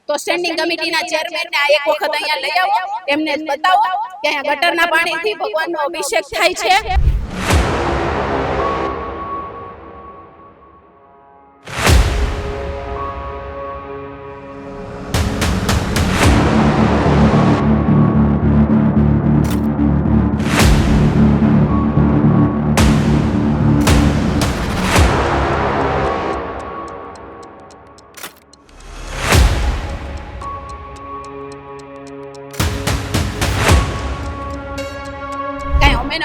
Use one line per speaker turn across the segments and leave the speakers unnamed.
તો સ્ટેન્ડિંગ કમિટીના ચેરમેનને આ એક વખત અહીંયા લઈ આવો, એમને બતાવો કે અહીંયા ગટરના પાણીથી ભગવાનનો અભિષેક થાય છે.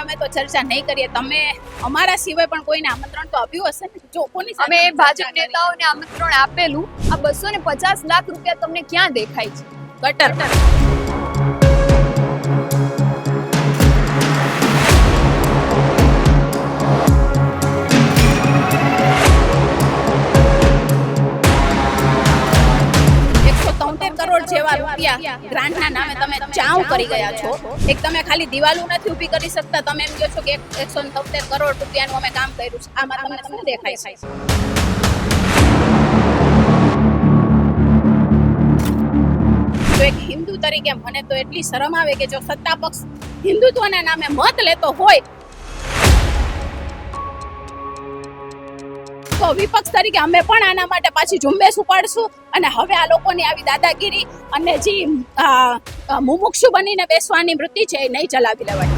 અમે તો ચર્ચા નહીં કરીએ. તમે અમારા સિવાય પણ કોઈને આમંત્રણ તો આપ્યું હશે ને? જો કોની
અમે ભાજપ નેતાઓને આમંત્રણ આપેલું. આ 250 લાખ રૂપિયા તમને ક્યાં દેખાય છે?
ગટર કરોડ જેવા રૂપિયા ગ્રાન્ટના નામે તમે ચાઉ કરી ગયા છો. એક તમે ખાલી દિવાલો નથી ઊભી કરી શકતા, તમે એમ કહો છો કે 173 કરોડ રૂપિયાનું અમે કામ કર્યું છે. આમાં તમને શું દેખાય છે? જો એક હિન્દુ તરીકે મને તો એટલી શરમ આવે કે જો સત્તા પક્ષ હિન્દુત્વના નામે મત લેતો હોય તો વિપક્ષ તરીકે અમે પણ આના માટે પાછી ઝુંબેશ ઉપાડશું અને હવે આ લોકોની આવી દાદાગીરી અને જે મુમુક્ષુ બનીને બેસવાની વૃત્તિ છે એ નહીં ચલાવી લેવાય.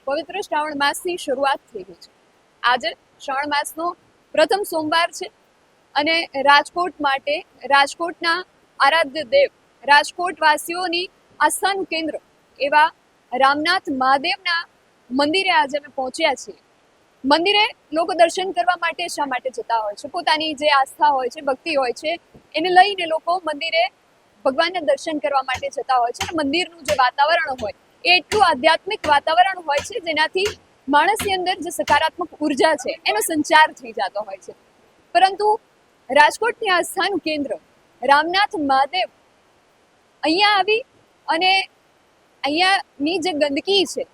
પવિત્ર શ્રાવણ માસની શરૂઆત થઈ ગઈ છે. આજે શ્રાવણ માસનો પ્રથમ સોમવાર છે અને રાજકોટ માટે રાજકોટના આરાધ્ય દેવ, રાજકોટ વાસીઓની આસ્થાનું કેન્દ્ર એવા રામનાથ મહાદેવના મંદિરે આજે અમે પહોંચ્યા છીએ. મંદિરે લોકો દર્શન કરવા માટે શા માટે જતા હોય છે? પોતાની જે આસ્થા હોય છે, ભક્તિ હોય છે, એને લઈને લોકો મંદિરે ભગવાનના દર્શન કરવા માટે જતા હોય છે. મંદિરનું જે વાતાવરણ હોય એ એટલું આધ્યાત્મિક વાતાવરણ હોય છે જેનાથી માણસની અંદર જે સકારાત્મક ઉર્જા છે એનો સંચાર થઈ જતો હોય છે. પરંતુ રાજકોટની આસ્થાનું કેન્દ્ર રામનાથ મહાદેવ અહીંયા આવી અને અહીંયાની જે ગંદકી છે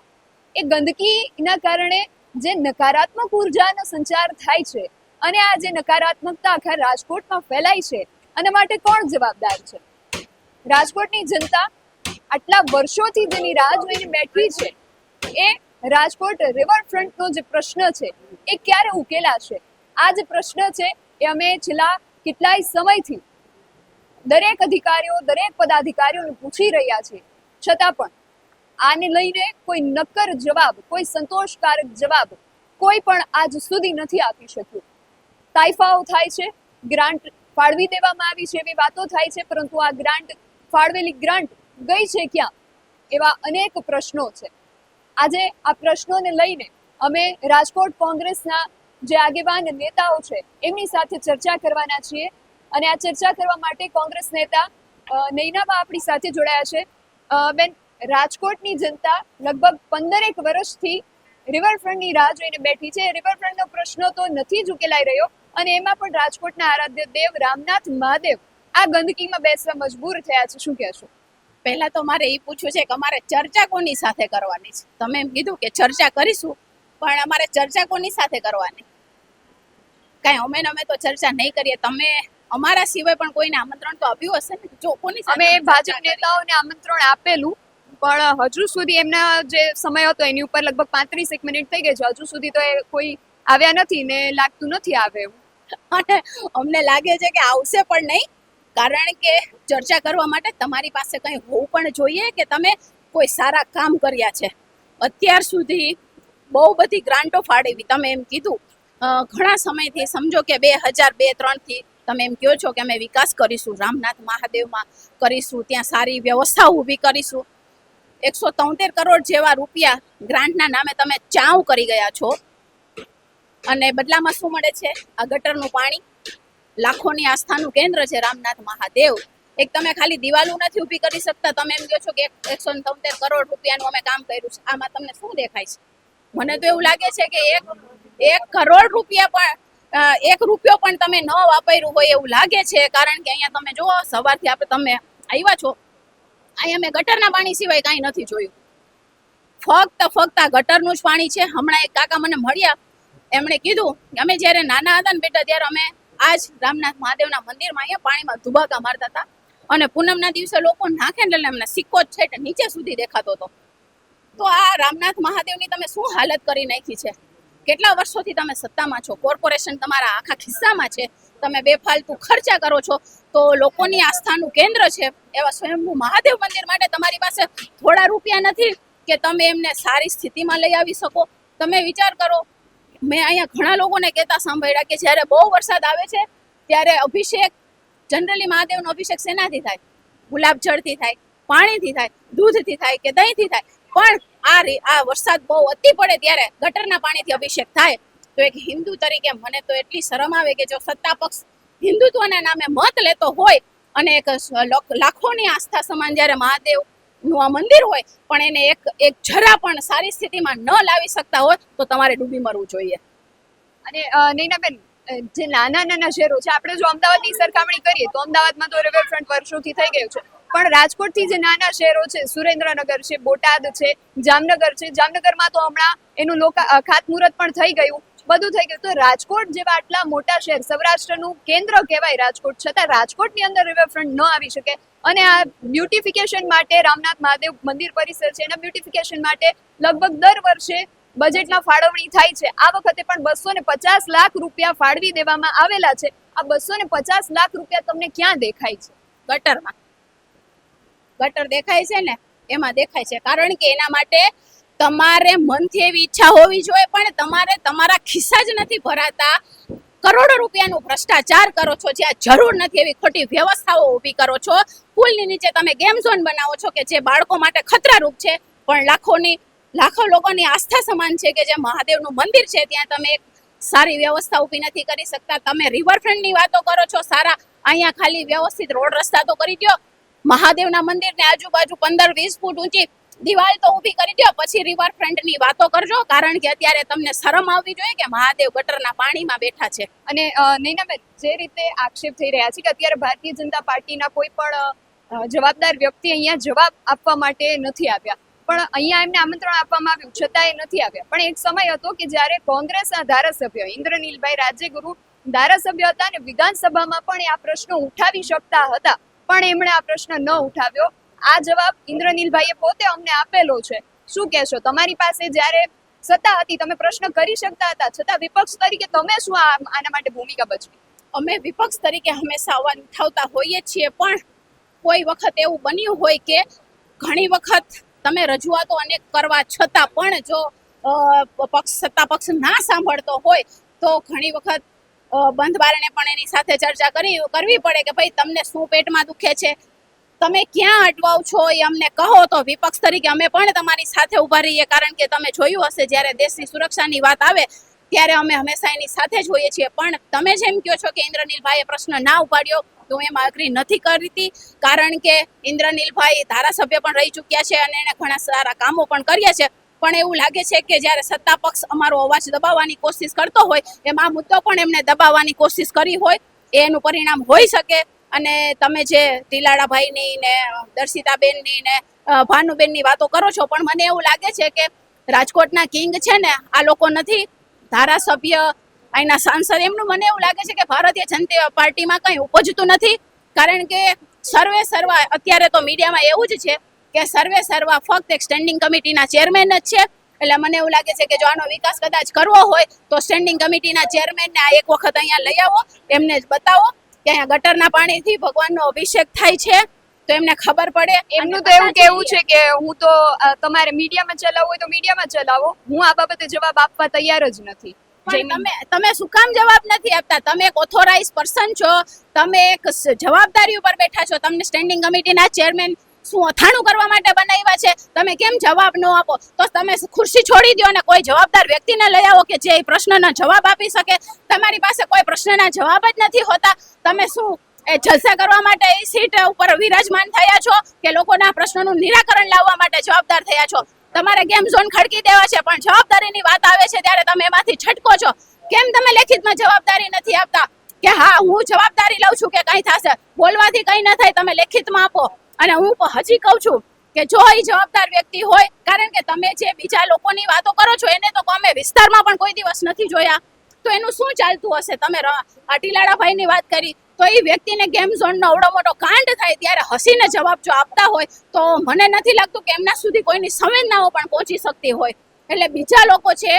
એ ગંદકીના કારણે જે નકારાત્મક ઉર્જાનો સંચાર થાય છે અને આ જે નકારાત્મકતા આખા રાજકોટમાં ફેલાય છે અને માટે કોણ જવાબદાર છે? રાજકોટની જનતા આટલા વર્ષોથી જેની રાહ જોઈને બેઠી છે એ રાજકોટ રિવરફ્રન્ટનો જે પ્રશ્ન છે એ ક્યારે ઉકેલાશે? આ જે પ્રશ્ન છે એ અમે છેલ્લા કેટલાય સમયથી દરેક અધિકારીઓ, દરેક પદાધિકારીઓને પૂછી રહ્યા છે, છતાં પણ આને લઈને કોઈ નક્કર જવાબ, કોઈ સંતોષકારક જવાબ કોઈ પણ આજ સુધી નથી આપી શક્યું. તાઇફાઓ થાય છે, ગ્રાન્ટ ફાળવી દેવામાં આવી છે એવી વાતો થાય છે, પરંતુ આ ગ્રાન્ટ, ફાળવેલી ગ્રાન્ટ ગઈ છે ક્યાં? એવા અનેક પ્રશ્નો છે. આજે આ પ્રશ્નોને લઈને અમે રાજકોટ કોંગ્રેસના જે આગેવાન નેતાઓ છે એમની સાથે ચર્ચા કરવાના છીએ અને આ ચર્ચા કરવા માટે કોંગ્રેસ નેતા નૈનાબા આપણી સાથે જોડાયા છે. બેન, રાજકોટની જનતા લગભગ 15 વર્ષથી રિવરફ્રન્ટની રાહ જોઈને બેઠી છે. રિવરફ્રન્ટનો પ્રશ્ન તો નથી જ ઉકેલાઈ રહ્યો અને એમાં પણ રાજકોટના આરાધ્ય દેવ રામનાથ મહાદેવ આ ગંદકીમાં બેસવા મજબૂર થયા છે. શું કહેશો?
પહેલા તો મારે એ પૂછવું છે કે અમારે ચર્ચા કોની સાથે કરવાની છે? તમે એમ કીધું કે ચર્ચા કરીશું, પણ અમારે ચર્ચા કોની સાથે કરવાની? કાંઈ અમે તો ચર્ચા નહીં કરીએ. તમે અમારા સિવાય પણ કોઈને આમંત્રણ તો આપ્યું હશે ને? જો કોની
અમે ભાજપ નેતાઓને આમંત્રણ આપેલું, પણ હજુ સુધી એમના જે સમય હતો એની ઉપર લગભગ 35 મિનિટ થઈ ગઈ છે. હજુ સુધી તો એ કોઈ આવ્યા નથી ને લાગતું નથી આવે એવું.
અને અમને લાગે છે કે આવશે પણ નહીં, કારણ કે ચર્ચા કરવા માટે તમારી પાસે કંઈ હોવું પણ જોઈએ કે તમે કોઈ સારા કામ કર્યા છે. અત્યાર સુધી બહુ બધી ગ્રાન્ટો ફાળવી, તમે એમ કીધું ઘણા સમયથી, સમજો કે 2002-03 તમે એમ કહો છો કે અમે વિકાસ કરીશું, રામનાથ મહાદેવમાં કરીશું, ત્યાં સારી વ્યવસ્થા ઊભી કરીશું. 173 કરોડ જેવા રૂપિયા ગ્રાન્ટના નામે તમે ચાઉ કરી ગયા છો અને બદલામાં શું મળે છે? આ ગટરનું પાણી. લાખોની આસ્થાનું કેન્દ્ર છે રામનાથ મહાદેવ. એક તમે ખાલી દિવાલો નથી ઊભી કરી શકતા, તમે એમ કહો છો કે 173 કરોડ રૂપિયાનું અમે કામ કર્યું છે. આમાં તમને શું દેખાય છે? મને તો એવું લાગે છે કે એક કરોડ રૂપિયા પણ, 1 રૂપિયો પણ તમે ન વાપર્યું હોય એવું લાગે છે. કારણ કે અહીંયા તમે જુઓ, સવારથી તમે આવ્યા છો, અહીંયા મેં ગટરના પાણી સિવાય કાંઈ નથી જોયું. ફક્ત આ ગટરનું જ પાણી છે. હમણાં એક કાકા મને મળ્યા, એમણે કીધું કે અમે જ્યારે નાના હતા ને બેટા ત્યારે અમે આજ રામનાથ મહાદેવના મંદિરમાં અહીંયા પાણીમાં ધુબાકા મારતા હતા અને પૂનમના દિવસે લોકો નાખે ને એટલે એમને સિક્કો જ છે નીચે સુધી દેખાતો હતો. તો આ રામનાથ મહાદેવની તમે શું હાલત કરી નાખી છે. કેટલા વર્ષોથી તમે સત્તામાં છો, કોર્પોરેશન તમારા આખા ખિસ્સામાં છે, તમે બેફાલતુ ખર્ચા કરો છો, તો લોકોની આસ્થાનું કેન્દ્ર છે એવા સ્વયંભૂ મહાદેવ મંદિર માટે તમારી પાસે થોડા રૂપિયા નથી કે તમે એમને સારી સ્થિતિમાં લઈ આવી શકો. તમે વિચાર કરો, મેં અહીંયા ઘણા લોકોને કહેતા સાંભળ્યા કે જ્યારે બહુ વરસાદ આવે છે ત્યારે અભિષેક, જનરલી મહાદેવનો અભિષેક શેનાથી થાય? ગુલાબ જળથી થાય, પાણીથી થાય, દૂધથી થાય કે દહીંથી થાય. પણ આ વરસાદ બહુ અતિ પડે ત્યારે ગટરના પાણીથી અભિષેક થાય. તો એક હિન્દુ તરીકે મને તો એટલી શરમ આવે કે જો સત્તા પક્ષ હિન્દુત્વના નામે મત લેતો હોય અને એક લાખોની આસ્થા સમાન જ્યારે મહાદેવનું આ મંદિર હોય પણ એને એક જરા પણ સારી સ્થિતિમાં ન લાવી શકતા હોય તો તમારે ડૂબી મરવું જોઈએ.
અને નૈનાબેન, જે નાના નાના શહેરો છે, આપણે જો અમદાવાદની સરખામણી કરીએ તો અમદાવાદમાં તો રિવરફ્રન્ટ વર્ષોથી થઈ ગયું છે, પણ રાજકોટથી જે નાના શહેરો છે, સુરેન્દ્રનગર છે, બોટાદ છે, જામનગર છે, જામનગરમાં તો હમણાં એનું ખાતમુહૂર્ત પણ થઈ ગયું, બધું થઈ ગયું. તો રાજકોટ જેવા આટલા મોટા શહેર, સૌરાષ્ટ્રનું કેન્દ્ર કહેવાય રાજકોટ, છતાં રાજકોટની અંદર રિવરફ્રન્ટ ન આવી શકે. અને આ બ્યુટિફિકેશન માટે રામનાથ મહાદેવ મંદિર પરિસર છે, એના બ્યુટિફિકેશન માટે લગભગ દર વર્ષે બજેટમાં ફાળવણી થાય છે. આ વખતે પણ 250 લાખ રૂપિયા ફાળવી દેવામાં આવેલા છે. આ 250 લાખ રૂપિયા તમને ક્યાં દેખાય છે?
ગટરમાં. ગટર દેખાય છે ને, એમાં દેખાય છે. કારણ કે એના માટે તમારે મનથી એવી ઈચ્છા હોવી જોઈએ, પણ તમારે તમારા ખિસ્સા જ નથી ભરાતા. કરોડો રૂપિયાનું ભ્રષ્ટાચાર કરો છો, જ્યાં જરૂર નથી એવી ખોટી વ્યવસ્થાઓ ઊભી કરો છો. પુલની નીચે તમે ગેમ ઝોન બનાવો છો કે જે બાળકો માટે ખતરારૂપ છે, પણ લાખો લોકોની આસ્થા સમાન છે કે જે મહાદેવનું મંદિર છે ત્યાં તમે એક સારી વ્યવસ્થા ઊભી નથી કરી શકતા. તમે રિવરફ્રન્ટની વાતો કરો છો, સારા અહીંયા ખાલી વ્યવસ્થિત રોડ રસ્તા તો કરી દો. મહાદેવના મંદિરની આજુબાજુ 15-20 ફૂટ ઊંચી દિવાલ તો ઊભી કરી દો, પછી રિવરફ્રન્ટની વાતો કરજો. કારણ કે અત્યારે તમને શરમ આવવી જોઈએ કે મહાદેવ ગટરના પાણીમાં બેઠા છે.
અને નૈનાબેન, જે રીતે આક્ષેપ થઈ રહ્યા છે કે અત્યારે ભારતીય જનતા પાર્ટીના કોઈ પણ જવાબદાર વ્યક્તિ અહીંયા જવાબ આપવા માટે નથી આવ્યા, પણ અહીંયા એમને આમંત્રણ આપવામાં આવ્યું છતાં એ નથી આવ્યા. પણ એક સમય હતો કે જ્યારે કોંગ્રેસના ધારાસભ્ય ઇન્દ્રનીલભાઈ રાજ્યગુરુ ધારાસભ્ય હતા અને વિધાનસભામાં પણ આ પ્રશ્નો ઉઠાવી શકતા હતા, પણ એમણે આ પ્રશ્ન ન ઉઠાવ્યો. આ જવાબ ઇન્દ્રનીલભાઈએ પોતે અમને આપેલો છે. શું કહેશો? તમારી પાસે જ્યારે સત્તા હતી તમે પ્રશ્ન કરી શકતા હતા, છતાં વિપક્ષ તરીકે તમે શું આના માટે ભૂમિકા ભજવી?
અમે વિપક્ષ તરીકે હંમેશા અવાજ ઉઠાવતા હોઈએ છીએ, પણ કોઈ વખત એવું બન્યું હોય કે ઘણી વખત તમે રજૂઆતો અનેક કરવા છતાં પણ જો સત્તા પક્ષ ના સાંભળતો હોય તો ઘણી વખત બંધ બારણે પણ એની સાથે ચર્ચા કરવી પડે કે ભાઈ તમને શું પેટમાં દુખે છે, તમે ક્યાં અટવાવ છો એ અમને કહો. તો વિપક્ષ તરીકે અમે પણ તમારી સાથે ઊભા રહીએ. કારણ કે તમે જોયું હશે જ્યારે દેશની સુરક્ષાની વાત આવે ત્યારે અમે હંમેશા એની સાથે જ હોઈએ છીએ. પણ તમે જેમ કહો છો કે ઇન્દ્રનીલભાઈએ પ્રશ્ન ના ઉપાડ્યો, તો હું એમાં અગ્રી નથી કરતી. કારણ કે ઇન્દ્રનીલભાઈ ધારાસભ્ય પણ રહી ચૂક્યા છે અને એણે ઘણા સારા કામો પણ કર્યા છે. પણ એવું લાગે છે કે જ્યારે સત્તા પક્ષ અમારો અવાજ દબાવવાની કોશિશ કરતો હોય એમ આ મુદ્દો પણ એમને દબાવવાની કોશિશ કરી હોય, એનું પરિણામ હોઈ શકે. અને તમે જે ટીલાડાભાઈની ને દર્શિતાબેનની ને ભાનુબેનની વાતો કરો છો, પણ મને એવું લાગે છે કે રાજકોટના કિંગ છે ને આ લોકો નથી, ધારાસભ્ય અહીંના સાંસદ, એમનું મને એવું લાગે છે કે ભારતીય જનતા પાર્ટીમાં કંઈ ઉપજતું નથી. કારણ કે સર્વે અત્યારે તો મીડિયામાં એવું જ છે કે સર્વે ફક્ત એક સ્ટેન્ડિંગ કમિટીના ચેરમેન જ છે. એટલે મને એવું લાગે છે કે જો આનો વિકાસ કદાચ કરવો હોય તો સ્ટેન્ડિંગ કમિટીના ચેરમેનને આ એક વખત અહીંયા લઈ આવો, એમને જ બતાવો કે અહીંયા ગટરના પાણીથી ભગવાનનો અભિષેક થાય છે, તો એમને ખબર પડે.
એમનું તો એવું કેવું છે કે હું તો તમારે મીડિયામાં ચલાવવું હોય તો મીડિયામાં ચલાવો, હું આ બાબતે જવાબ આપવા તૈયાર જ નથી.
તમે શું કામ જવાબ નથી આપતા? તમે એક ઓથોરાઇઝ પર્સન છો, તમે એક જવાબદારી ઉપર બેઠા છો. તમને સ્ટેન્ડિંગ કમિટીના ચેરમેન શું અથાણું કરવા માટે બનાવ્યા છે? તમે કેમ જવાબ ન આપો? તો તમે ખુરશી છોડી દો અને કોઈ જવાબદાર વ્યક્તિને લઈ આવો કે જે પ્રશ્નના જવાબ આપી શકે. તમારી પાસે કોઈ પ્રશ્નના જવાબ જ નથી હોતા. તમે શું એ જલસા કરવા માટે એ સીટ ઉપર વિરાજમાન થયા છો કે લોકોના પ્રશ્નોનું નિરાકરણ લાવવા માટે જવાબદાર થયા છો? તમારે ગેમ ઝોન ખડકી દેવા છે, પણ જવાબદારીની વાત આવે છે ત્યારે તમે એમાંથી છટકો છો. કેમ તમે લેખિતમાં જવાબદારી નથી આપતા કે હા હું જવાબદારી લઉં છું કે કંઈ થશે? બોલવાથી કંઈ ન થાય, તમે લેખિતમાં આપો. અને હું હજી કહું છું કે જો એ જવાબદાર વ્યક્તિ હોય, કારણ કે તમે જે બીજા લોકોની વાતો કરો છો એને તો અમે વિસ્તારમાં પણ કોઈ દિવસ નથી જોયા, તો એનું શું ચાલતું હશે? તમે ટીલાળાભાઈની વાત કરી તો એ વ્યક્તિને ગેમ ઝોનનો અવડો મોટો કાંડ થાય ત્યારે હસીને જવાબ જો આપતા હોય તો મને નથી લાગતું કે એમના સુધી કોઈની સંવેદનાઓ પણ પહોંચી શકતી હોય. એટલે બીજા લોકો છે,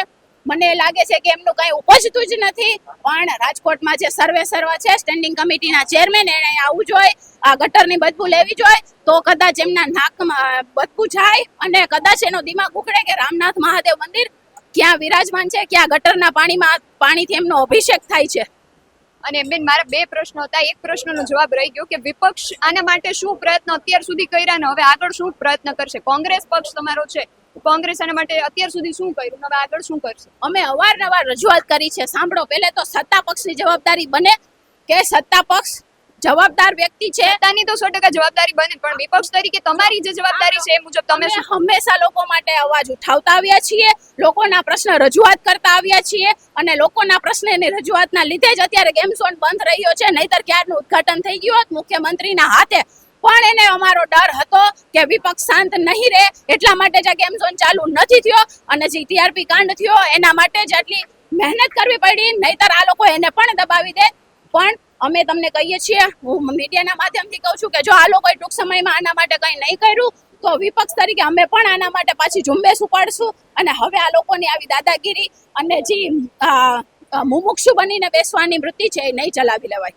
મને લાગે છે કે એમનું કાંઈ ઉપજતું જ નથી. પણ રાજકોટમાં જે સર્વે છે સ્ટેન્ડિંગ કમિટીના ચેરમેન, એને આવવું જોઈએ, આ ગટરની બદબુ લેવી જોઈએ, તો કદાચ એમના નાકમાં બદબુ જાય અને કદાચ એનો દિમાગ ઉખડે કે રામનાથ મહાદેવ મંદિર ક્યાં વિરાજમાન છે, ક્યાં ગટરના પાણીથી એમનો અભિષેક થાય છે.
અને બેન, મારા બે પ્રશ્નો હતા. એક પ્રશ્નનો જવાબ રહી ગયો કે વિપક્ષ આના માટે શું પ્રયત્ન અત્યાર સુધી કર્યા ને હવે આગળ શું પ્રયત્ન કરશે? કોંગ્રેસ પક્ષ તમારો છે, કોંગ્રેસ આના માટે અત્યાર સુધી શું કર્યું, હવે આગળ શું કરશે?
અમે અવારનવાર રજૂઆત કરી છે. સાંભળો, પહેલે તો સત્તા પક્ષની જવાબદારી બને કે સત્તા પક્ષ જવાબદાર વ્યક્તિ છે.
સત્તાની તો 100% જવાબદારી બને, પણ વિપક્ષ તરીકે તમારી જે જવાબદારી છે એ મુજબ તમે
અમે હંમેશા લોકો માટે અવાજ ઉઠાવતા આવ્યા છીએ, લોકોના પ્રશ્ન રજૂઆત કરતા આવ્યા છીએ, અને લોકોના પ્રશ્નની રજૂઆતના લીધે જ અત્યારે ગેમ ઝોન બંધ રહ્યો છે. નહીતર ક્યારનું ઉદ્ઘાટન થઈ ગયું હોત મુખ્યમંત્રીના હાથે. પણ એને અમારો ડર હતો કે વિપક્ષ શાંત નહીં રહે, એટલા માટે જ આ ગેમ ઝોન ચાલુ નથી થયો, અને જે ટીઆરપી કાંડ થયો એના માટે જ આટલી મહેનત કરવી પડી. નહીતર આ લોકો એને પણ દબાવી દે. પણ અમે તમને કહીએ છીએ, હું મીડિયાના માધ્યમથી કહું છું કે જો આ લોકોએ ટૂંક સમયમાં આના માટે કંઈ નહીં કર્યું તો વિપક્ષ તરીકે અમે પણ આના માટે પાછી ઝુંબેશ ઉપાડશું. અને હવે આ લોકોની આવી દાદાગીરી અને જે મુમુક્ષુ બનીને બેસવાની વૃત્તિ છે એ નહીં ચલાવી લેવાય.